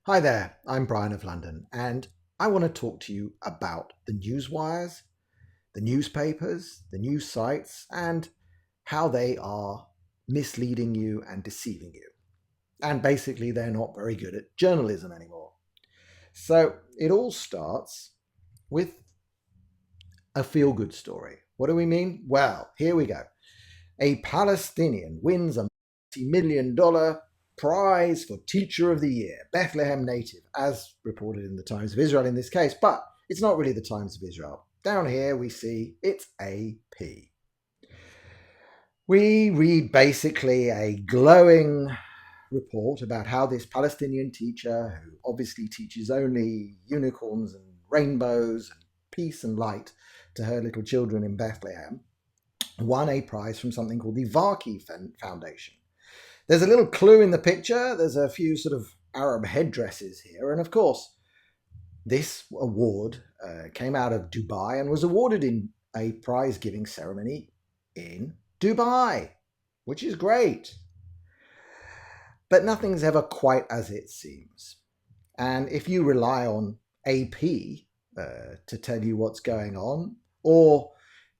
Hi there, I'm Brian of London, and I want to talk to you about the news wires, the newspapers, the news sites, and how they are misleading you and deceiving you. And basically, they're not very good at journalism anymore. So it all starts with a feel good story. What do we mean? Well, here we go. A Palestinian wins a multi-million-dollar prize for Teacher of the Year, Bethlehem native, as reported in the Times of Israel in this case, but it's not really the Times of Israel. Down here we see it's AP. We read basically a glowing report about how this Palestinian teacher, who obviously teaches only unicorns and rainbows and peace and light to her little children in Bethlehem, won a prize from something called the Varki Foundation. There's a little clue in the picture. There's a few sort of Arab headdresses here. And of course, this award came out of Dubai and was awarded in a prize giving ceremony in Dubai, which is great. But nothing's ever quite as it seems. And if you rely on AP to tell you what's going on, or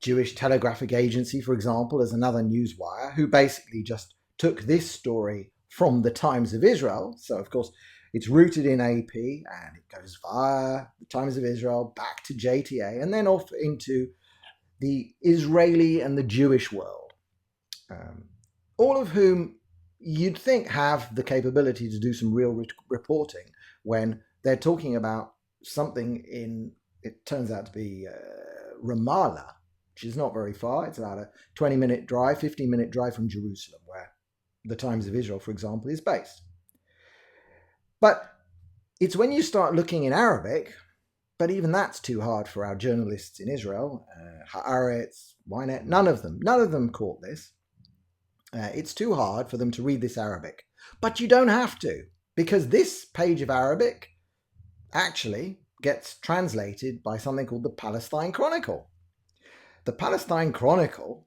Jewish Telegraphic Agency, for example, as another newswire, who basically just took this story from the Times of Israel. So, of course, it's rooted in AP and it goes via the Times of Israel back to JTA and then off into the Israeli and the Jewish world, all of whom you'd think have the capability to do some real reporting when they're talking about something in, it turns out to be Ramallah, which is not very far. It's about a 20-minute drive, 15-minute drive from Jerusalem, where the Times of Israel, for example, is based. But it's when you start looking in Arabic, but even that's too hard for our journalists in Israel, Haaretz, Ynet, none of them caught this. It's too hard for them to read this Arabic. But you don't have to, because this page of Arabic actually gets translated by something called the Palestine Chronicle. The Palestine Chronicle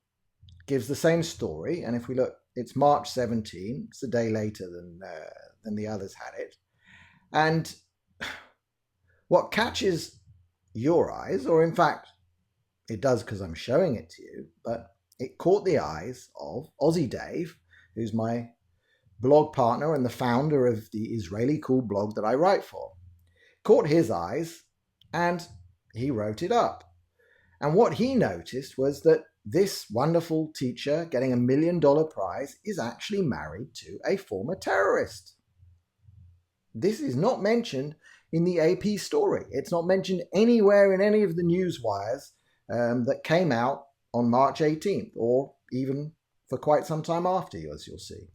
gives the same story, and if we look, it's March 17. It's a day later than the others had it. And what catches your eyes, or in fact, it does because I'm showing it to you, but it caught the eyes of Aussie Dave, who's my blog partner and the founder of the Israellycool blog that I write for. Caught his eyes, and he wrote it up. And what he noticed was that this wonderful teacher getting $1 million prize is actually married to a former terrorist. This is not mentioned in the AP story. It's not mentioned anywhere in any of the news wires that came out on March 18th, or even for quite some time after, as you'll see.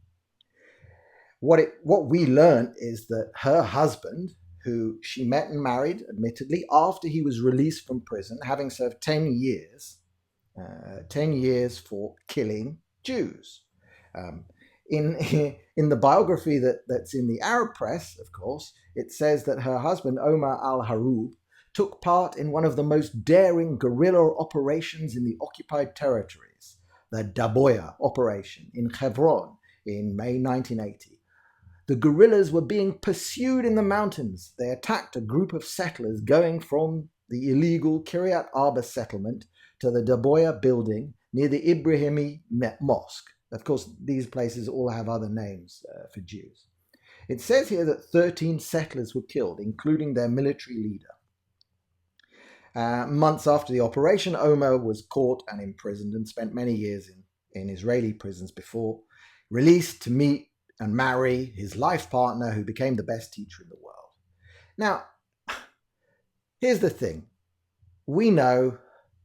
What we learned is that her husband, who she met and married, admittedly, after he was released from prison, having served 10 years for killing Jews. In the biography that's in the Arab press, of course, it says that her husband, Hanan Al Hroub, took part in one of the most daring guerrilla operations in the occupied territories, the Daboya operation in Hebron in May 1980. The guerrillas were being pursued in the mountains. They attacked a group of settlers going from the illegal Kiryat Arba settlement to the Daboya building near the Ibrahimi Mosque. Of course, these places all have other names for Jews. It says here that 13 settlers were killed, including their military leader. Months after the operation, Omer was caught and imprisoned and spent many years in Israeli prisons before released to meet and marry his life partner, who became the best teacher in the world. Now, here's the thing. We know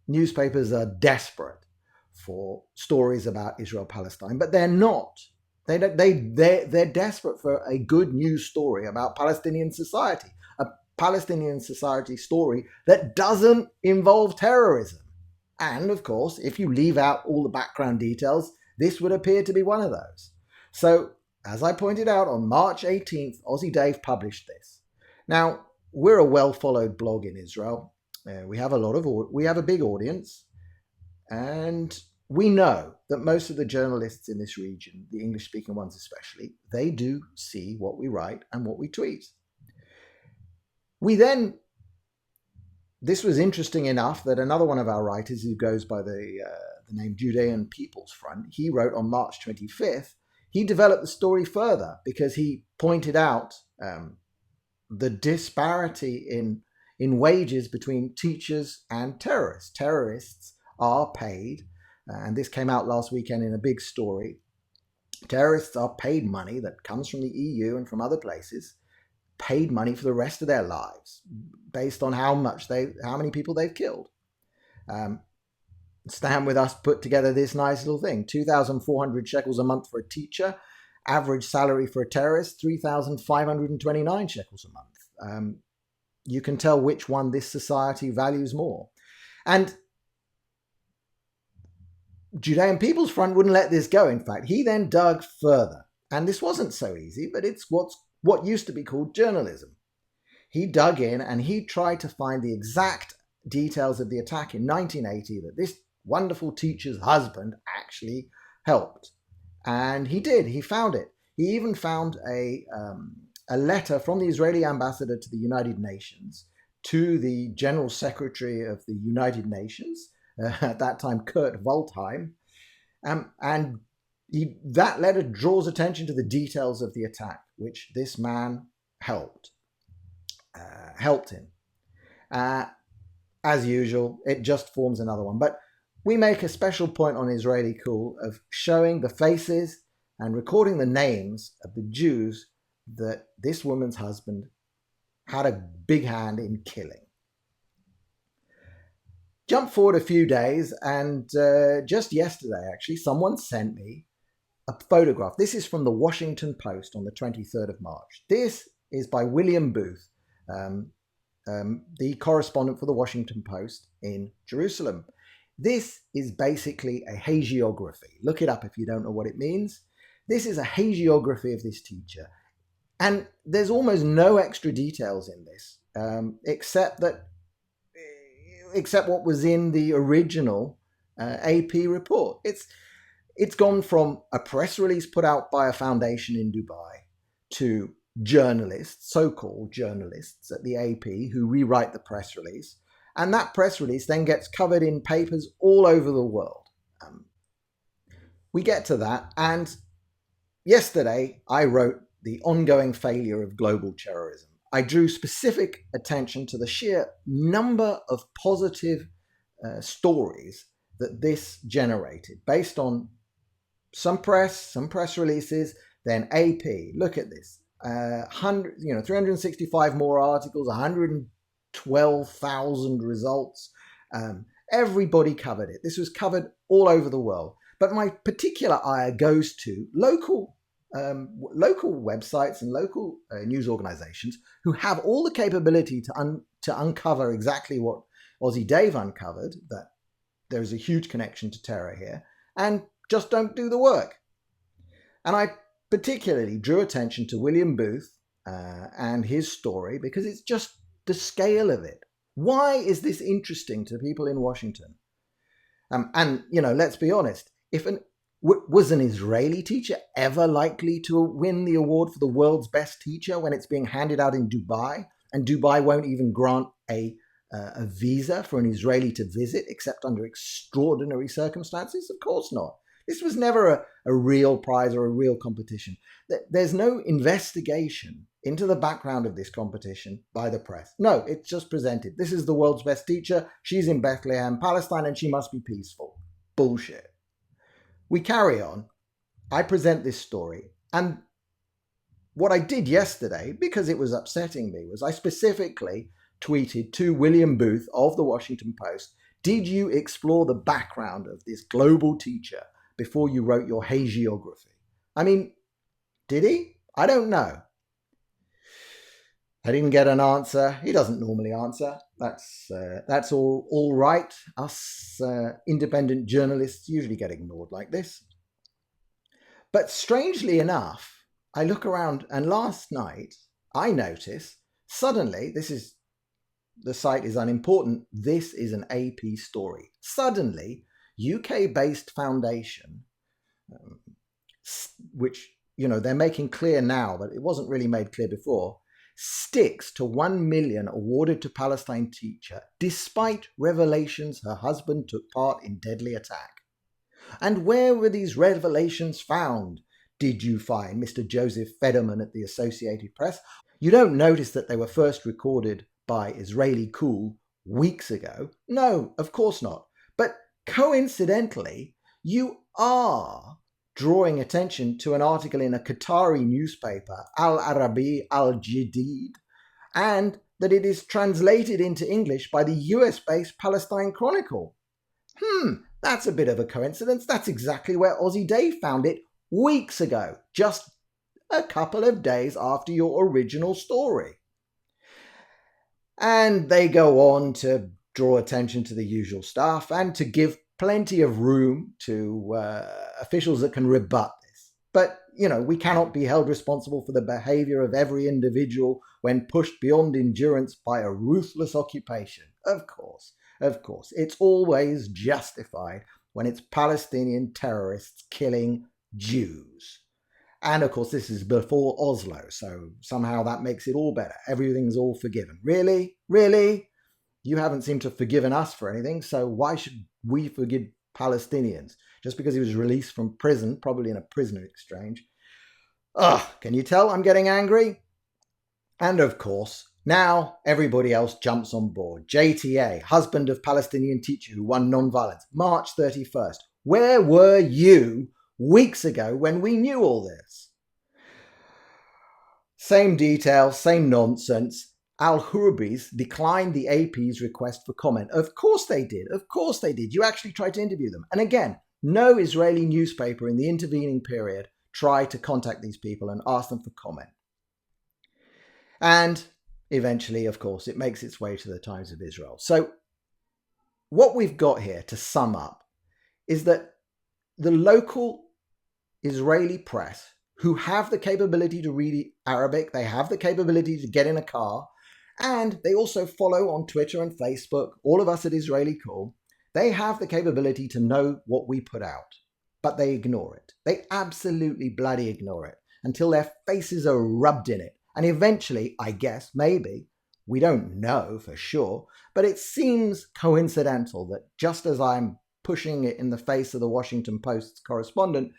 newspapers are desperate for stories about Israel-Palestine, but they're not. They're desperate for a good news story about Palestinian society, a Palestinian society story that doesn't involve terrorism. And of course, if you leave out all the background details, this would appear to be one of those. So, as I pointed out, on March 18th, Aussie Dave published this. Now, we're a well-followed blog in Israel. We have a big audience, and we know that most of the journalists in this region, the English-speaking ones especially, they do see what we write and what we tweet. We then, this was interesting enough that another one of our writers who goes by the name Judean People's Front, he wrote on March 25th, he developed the story further because he pointed out the disparity in wages between teachers and terrorists. Terrorists are paid, and this came out last weekend in a big story. Terrorists are paid money that comes from the EU and from other places, paid money for the rest of their lives based on how many people they've killed. Stan with us put together this nice little thing: 2,400 shekels a month for a teacher, average salary for a terrorist 3,529 shekels a month. You can tell which one this society values more. And Judean People's Front wouldn't let this go. In fact, he then dug further, and this wasn't so easy, but it's what used to be called journalism. He dug in and he tried to find the exact details of the attack in 1980 that this wonderful teacher's husband actually helped. And he did. He found it. He even found a letter from the Israeli ambassador to the United Nations to the General Secretary of the United Nations, at that time Kurt Waldheim, and that letter draws attention to the details of the attack, which this man helped him. As usual, it just forms another one. But we make a special point on Israellycool of showing the faces and recording the names of the Jews that this woman's husband had a big hand in killing. Jump forward a few days, and just yesterday, actually, someone sent me a photograph. This is from the Washington Post on the 23rd of March. This is by William Booth, the correspondent for the Washington Post in Jerusalem. This is basically a hagiography. Look it up if you don't know what it means. This is a hagiography of this teacher. And there's almost no extra details in this, except what was in the original AP report. It's gone from a press release put out by a foundation in Dubai to journalists, so-called journalists at the AP, who rewrite the press release. And that press release then gets covered in papers all over the world. We get to that. And yesterday, I wrote the ongoing failure of global terrorism. I drew specific attention to the sheer number of positive stories that this generated based on some press releases, then AP. Look at this. 365 more articles, 112,000 results. Everybody covered it. This was covered all over the world. But my particular ire goes to local websites and local news organizations who have all the capability to uncover exactly what Aussie Dave uncovered, that there's a huge connection to terror here, and just don't do the work. And I particularly drew attention to William Booth and his story because it's just the scale of it. Why is this interesting to people in Washington? And, let's be honest, was an Israeli teacher ever likely to win the award for the world's best teacher when it's being handed out in Dubai, and Dubai won't even grant a visa for an Israeli to visit except under extraordinary circumstances? Of course not. This was never a real prize or a real competition. There's no investigation into the background of this competition by the press. No, it's just presented. This is the world's best teacher. She's in Bethlehem, Palestine, and she must be peaceful. Bullshit. We carry on. I present this story. And what I did yesterday, because it was upsetting me, was I specifically tweeted to William Booth of the Washington Post, did you explore the background of this global teacher before you wrote your hagiography? I mean, did he? I don't know. I didn't get an answer. He doesn't normally answer. That's all right. Us independent journalists usually get ignored like this. But strangely enough, I look around, and last night I notice suddenly, the site is unimportant. This is an AP story. Suddenly, UK-based foundation, which they're making clear now, but it wasn't really made clear before, sticks to 1 million awarded to Palestine teacher despite revelations her husband took part in deadly attack. And where were these revelations found? Did you find Mr. Joseph Federman at the Associated Press? You don't notice that they were first recorded by Israellycool weeks ago. No, of course not. But coincidentally, you are drawing attention to an article in a Qatari newspaper, Al Arabi Al Jadid, and that it is translated into English by the US-based Palestine Chronicle. That's a bit of a coincidence. That's exactly where Aussie Dave found it weeks ago, just a couple of days after your original story. And they go on to draw attention to the usual stuff and to give plenty of room to officials that can rebut this. But, we cannot be held responsible for the behavior of every individual when pushed beyond endurance by a ruthless occupation. Of course. It's always justified when it's Palestinian terrorists killing Jews. And of course, this is before Oslo, so somehow that makes it all better. Everything's all forgiven. Really? You haven't seemed to have forgiven us for anything, so why should we forgive Palestinians? Just because he was released from prison, probably in a prisoner exchange. Can you tell I'm getting angry? And of course, now everybody else jumps on board. JTA, husband of Palestinian teacher who won non-violence, March 31st. Where were you weeks ago when we knew all this? Same details, same nonsense. Al Hroubis declined the AP's request for comment. Of course they did. You actually tried to interview them. And again, no Israeli newspaper in the intervening period tried to contact these people and ask them for comment. And eventually, of course, it makes its way to the Times of Israel. So what we've got here, to sum up, is that the local Israeli press, who have the capability to read Arabic, they have the capability to get in a car, and they also follow on Twitter and Facebook, all of us at Israellycool, they have the capability to know what we put out. But they ignore it. They absolutely bloody ignore it until their faces are rubbed in it. And eventually, I guess, maybe, we don't know for sure, but it seems coincidental that just as I'm pushing it in the face of the Washington Post's correspondent,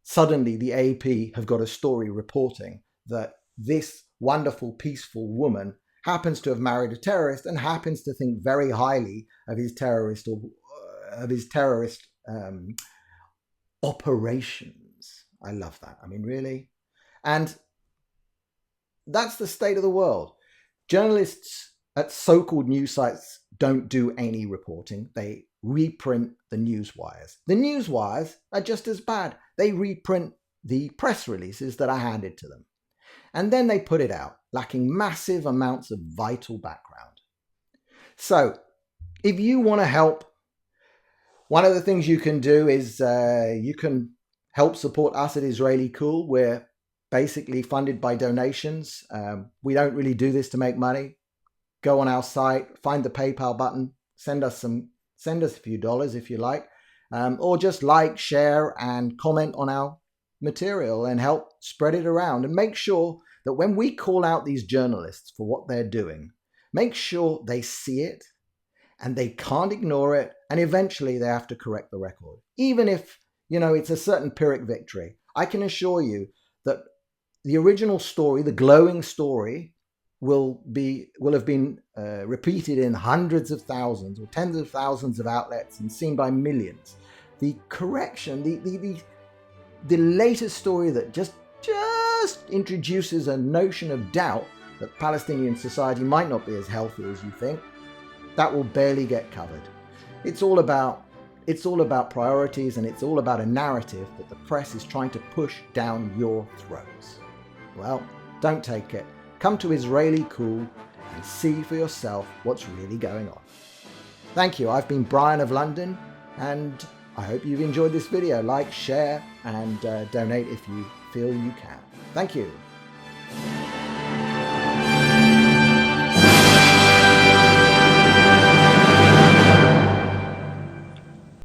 suddenly the AP have got a story reporting that this wonderful, peaceful woman happens to have married a terrorist and happens to think very highly of his terrorist operations. I love that. I mean, really? And that's the state of the world. Journalists at so-called news sites don't do any reporting. They reprint the news wires. The news wires are just as bad. They reprint the press releases that are handed to them. And then they put it out, lacking massive amounts of vital background. So, if you want to help, one of the things you can do is you can help support us at Israellycool. We're basically funded by donations. We don't really do this to make money. Go on our site, find the PayPal button, send us a few dollars if you like, or just like, share, and comment on our material and help spread it around. And make sure that when we call out these journalists for what they're doing, make sure they see it and they can't ignore it, and eventually they have to correct the record. Even if, it's a certain Pyrrhic victory, I can assure you that the original story, the glowing story, will have been repeated in hundreds of thousands or tens of thousands of outlets and seen by millions. The correction, the latest story that just introduces a notion of doubt that Palestinian society might not be as healthy as you think, that will barely get covered. It's all about priorities, and it's all about a narrative that the press is trying to push down your throats. Well, don't take it. Come to Israellycool and see for yourself what's really going on. Thank you. I've been Brian of London, and I hope you've enjoyed this video. Like, share, and donate if you feel you can. Thank you.